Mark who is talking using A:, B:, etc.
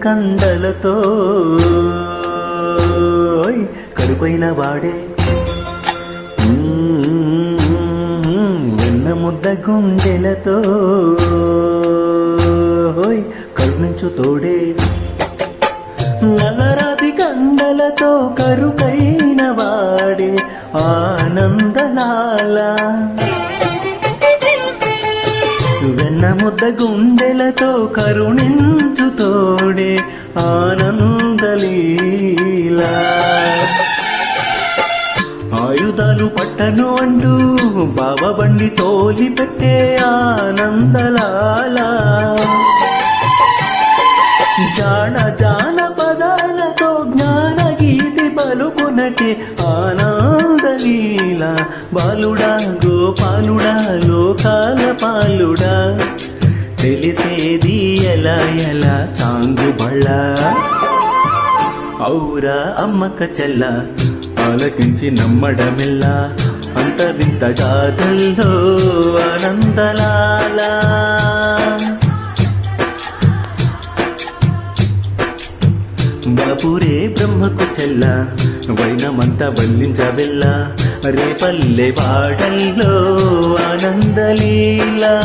A: కండలతో కడుపైన వాడే వెన్న ముద్ద గుండెలతో కరుణించు తోడే నల్లరాతి కండలతో కరుకైన వాడే ఆనందలాల వెన్న ముద్ద గుండెలతో కరుణించు తోడే ఆనందలీలా ఆయుధాలు పట్టను అంటూ బావబండి తోలి పెట్టే ఆనందలాలా జాన పదాలతో జ్ఞాన గీతి పలుకునటి ఆనందలీల బాలుడా గోపాలుడా లోకాల పాలుడా తెలిసేది ఎలా ఎలా చాంగు బళ్ళ ఔరా అమ్మక చెల్ల ఆలకించి నమ్మడమెల్లా అంతరింత గాథల్లో ఆనందలాలా బాపురే బ్రహ్మకు చెల్ల వైనమంతా వల్లించవెల్ల రేపల్లె వాడల్లో ఆనందలీలా